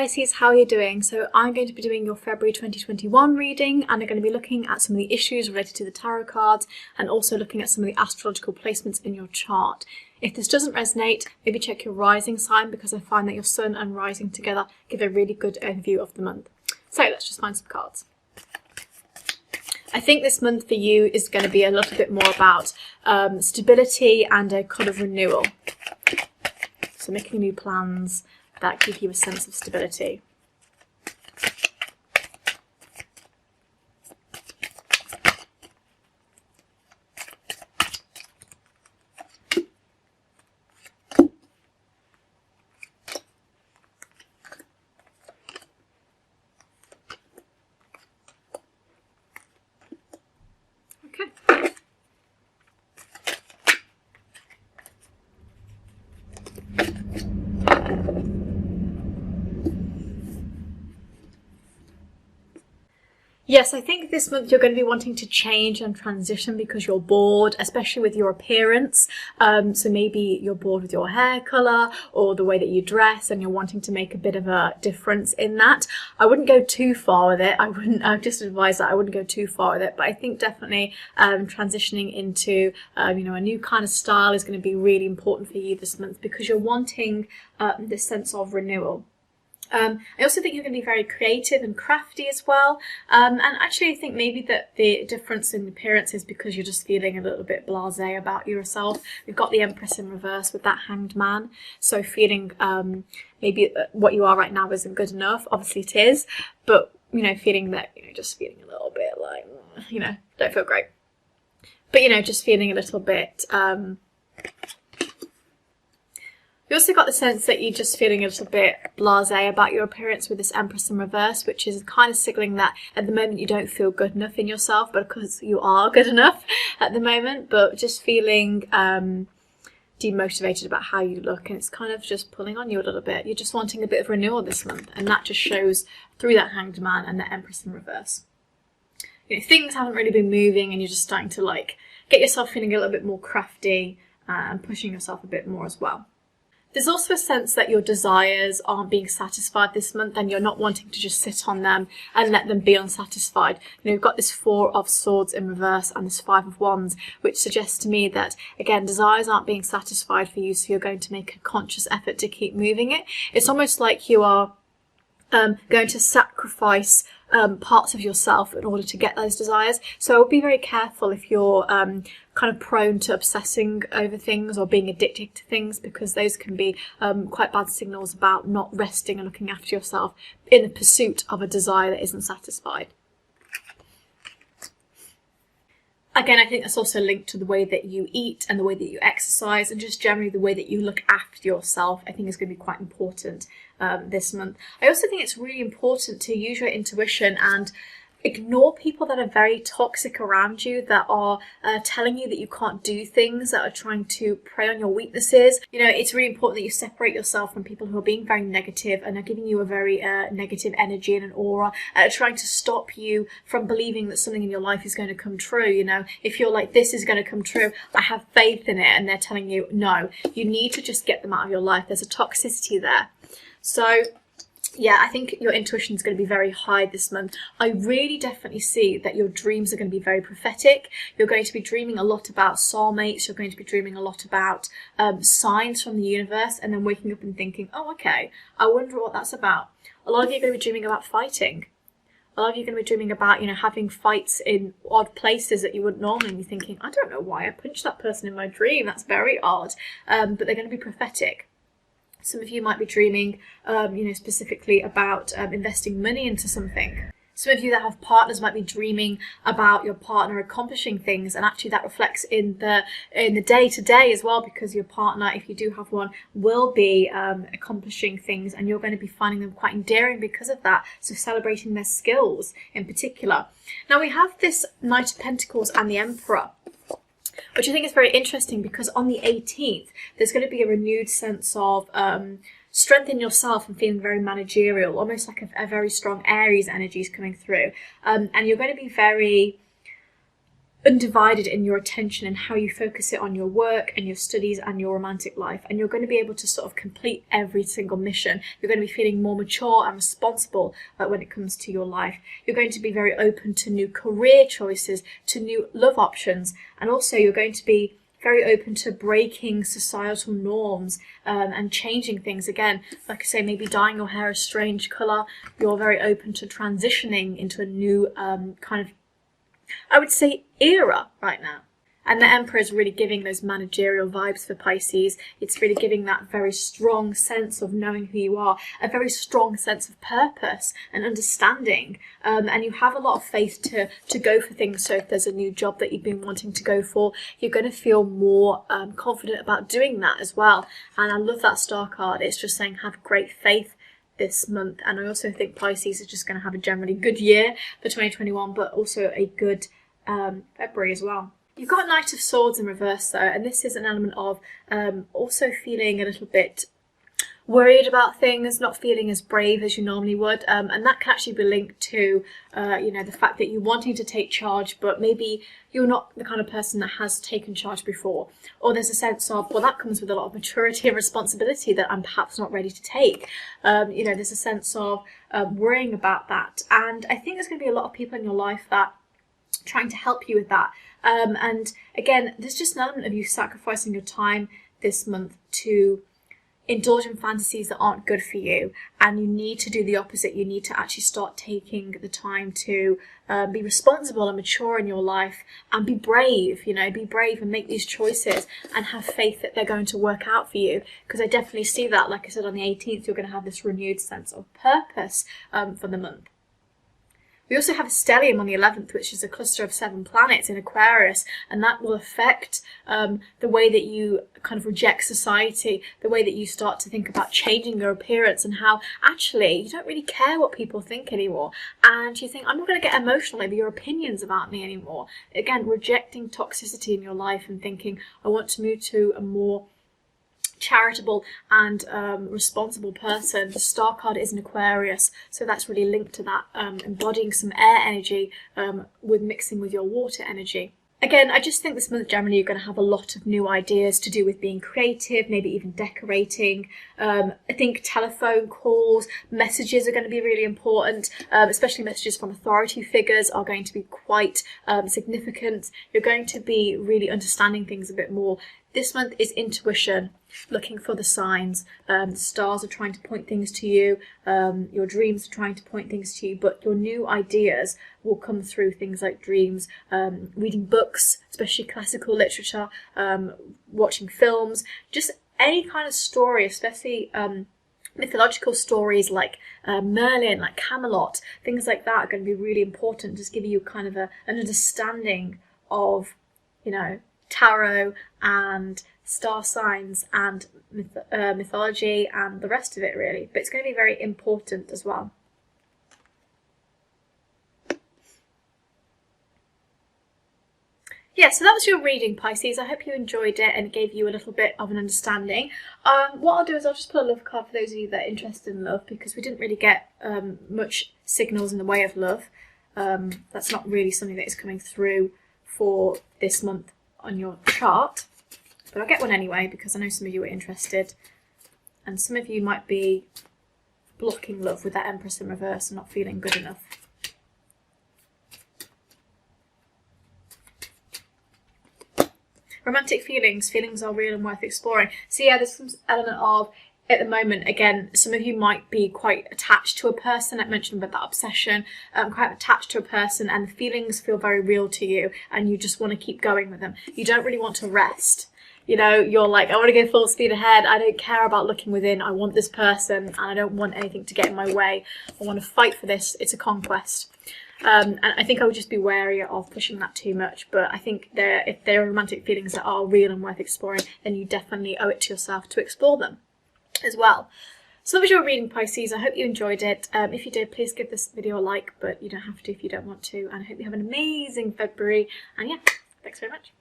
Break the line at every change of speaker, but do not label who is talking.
Pisces, how are you doing? So I'm going to be doing your February 2021 reading, and I'm going to be looking at some of the issues related to the tarot cards and also looking at some of the astrological placements in your chart. If this doesn't resonate, maybe check your rising sign, because I find that your sun and rising together give a really good overview of the month. So let's just find some cards. I think this month for you is going to be a little bit more about stability and a kind of renewal. So making new plans that give you a sense of stability. Okay. Yes, I think this month you're going to be wanting to change and transition because you're bored, especially with your appearance. So maybe you're bored with your hair colour or the way that you dress, and you're wanting to make a bit of a difference in that. I wouldn't go too far with it. I just advise that I wouldn't go too far with it. But I think definitely transitioning into a new kind of style is going to be really important for you this month, because you're wanting this sense of renewal. I also think you're going to be very creative and crafty as well. And actually I think maybe that the difference in appearance is because you're just feeling a little bit blasé about yourself. We've got the Empress in reverse with that Hanged Man. So feeling maybe what you are right now isn't good enough. Obviously it is. But, feeling that, just feeling a little bit like, don't feel great. But, just feeling a little bit... You also got the sense that you're just feeling a little bit blasé about your appearance with this Empress in reverse, which is kind of signaling that at the moment you don't feel good enough in yourself, but because you are good enough at the moment, but just feeling demotivated about how you look, and it's kind of just pulling on you a little bit. You're just wanting a bit of renewal this month, and that just shows through that Hanged Man and the Empress in reverse. Things haven't really been moving, and you're just starting to get yourself feeling a little bit more crafty and pushing yourself a bit more as well. There's also a sense that your desires aren't being satisfied this month, and you're not wanting to just sit on them and let them be unsatisfied. You've got this Four of Swords in reverse and this Five of Wands, which suggests to me that, again, desires aren't being satisfied for you, so you're going to make a conscious effort to keep moving it. It's almost like you are going to sacrifice parts of yourself in order to get those desires. So be very careful if you're kind of prone to obsessing over things or being addicted to things, because those can be quite bad signals about not resting and looking after yourself in the pursuit of a desire that isn't satisfied. Again, I think that's also linked to the way that you eat and the way that you exercise, and just generally the way that you look after yourself, I think is going to be quite important this month. I also think it's really important to use your intuition and ignore people that are very toxic around you, that are telling you that you can't do things, that are trying to prey on your weaknesses. It's really important that you separate yourself from people who are being very negative and are giving you a very negative energy and an aura, trying to stop you from believing that something in your life is going to come true. If you're like, this is going to come true, I have faith in it, and they're telling you no, you need to just get them out of your life. There's a toxicity there. So yeah, I think your intuition is going to be very high this month. I really definitely see that your dreams are going to be very prophetic. You're going to be dreaming a lot about soulmates. You're going to be dreaming a lot about signs from the universe, and then waking up and thinking, oh, okay, I wonder what that's about. A lot of you are going to be dreaming about fighting. A lot of you are going to be dreaming about, having fights in odd places that you wouldn't normally be thinking, I don't know why I punched that person in my dream. That's very odd. But they're going to be prophetic. Some of you might be dreaming, specifically about investing money into something. Some of you that have partners might be dreaming about your partner accomplishing things, and actually that reflects in the day-to-day as well, because your partner, if you do have one, will be accomplishing things, and you're going to be finding them quite endearing because of that. So celebrating their skills in particular. Now we have this Knight of Pentacles and the Emperor, which I think is very interesting, because on the 18th, there's going to be a renewed sense of strength in yourself and feeling very managerial, almost like a very strong Aries energy is coming through. And you're going to be very undivided in your attention and how you focus it on your work and your studies and your romantic life, and you're going to be able to sort of complete every single mission. You're going to be feeling more mature and responsible when it comes to your life. You're going to be very open to new career choices, to new love options, and also you're going to be very open to breaking societal norms and changing things. Again, like I say, maybe dyeing your hair a strange colour. You're very open to transitioning into a new kind of, I would say, era right now. And the Emperor is really giving those managerial vibes for Pisces. It's really giving that very strong sense of knowing who you are, a very strong sense of purpose and understanding. And you have a lot of faith to go for things. So if there's a new job that you've been wanting to go for, you're going to feel more confident about doing that as well. And I love that Star card. It's just saying have great faith this month. And I also think Pisces is just going to have a generally good year for 2021, but also a good February as well. You've got Knight of Swords in reverse though, and this is an element of also feeling a little bit worried about things, not feeling as brave as you normally would, and that can actually be linked to the fact that you're wanting to take charge, but maybe you're not the kind of person that has taken charge before, or there's a sense of, well, that comes with a lot of maturity and responsibility that I'm perhaps not ready to take. There's a sense of worrying about that, and I think there's going to be a lot of people in your life that trying to help you with that. And again, there's just an element of you sacrificing your time this month to indulge in fantasies that aren't good for you, and you need to do the opposite. You need to actually start taking the time to be responsible and mature in your life and be brave, be brave and make these choices and have faith that they're going to work out for you, because I definitely see that. Like I said, on the 18th, you're going to have this renewed sense of purpose for the month. We also have a stellium on the 11th, which is a cluster of 7 planets in Aquarius, and that will affect the way that you kind of reject society, the way that you start to think about changing your appearance, and how actually you don't really care what people think anymore, and you think, I'm not going to get emotional over your opinions about me anymore. Again, rejecting toxicity in your life and thinking, I want to move to a more charitable and responsible person. The Star card is an Aquarius, so that's really linked to that, embodying some air energy with mixing with your water energy. Again, I just think this month generally you're going to have a lot of new ideas to do with being creative, maybe even decorating. I think telephone calls, messages are going to be really important, especially messages from authority figures are going to be quite significant. You're going to be really understanding things a bit more. This month is intuition, looking for the signs. The stars are trying to point things to you, your dreams are trying to point things to you, but your new ideas will come through things like dreams, reading books, especially classical literature, watching films, just any kind of story, especially mythological stories like Merlin, like Camelot, things like that are going to be really important, just giving you kind of an understanding of, tarot and star signs and mythology and the rest of it really, but it's going to be very important as well. Yeah, so that was your reading, Pisces. I hope you enjoyed it and it gave you a little bit of an understanding. What I'll do is I'll just put a love card for those of you that are interested in love, because we didn't really get much signals in the way of love. That's not really something that is coming through for this month on your chart, but I'll get one anyway because I know some of you are interested, and some of you might be blocking love with that Empress in reverse and not feeling good enough. Romantic feelings are real and worth exploring. So yeah, there's some element of, at the moment, again, some of you might be quite attached to a person. I mentioned about that obsession, quite attached to a person, and the feelings feel very real to you and you just want to keep going with them. You don't really want to rest. You're like, I want to go full speed ahead. I don't care about looking within. I want this person and I don't want anything to get in my way. I want to fight for this. It's a conquest. And I think I would just be wary of pushing that too much. But I think if there are romantic feelings that are real and worth exploring, then you definitely owe it to yourself to explore them as well. So that was your reading, Pisces. I hope you enjoyed it. If you did, please give this video a like, but you don't have to if you don't want to. And I hope you have an amazing February. And yeah, thanks very much.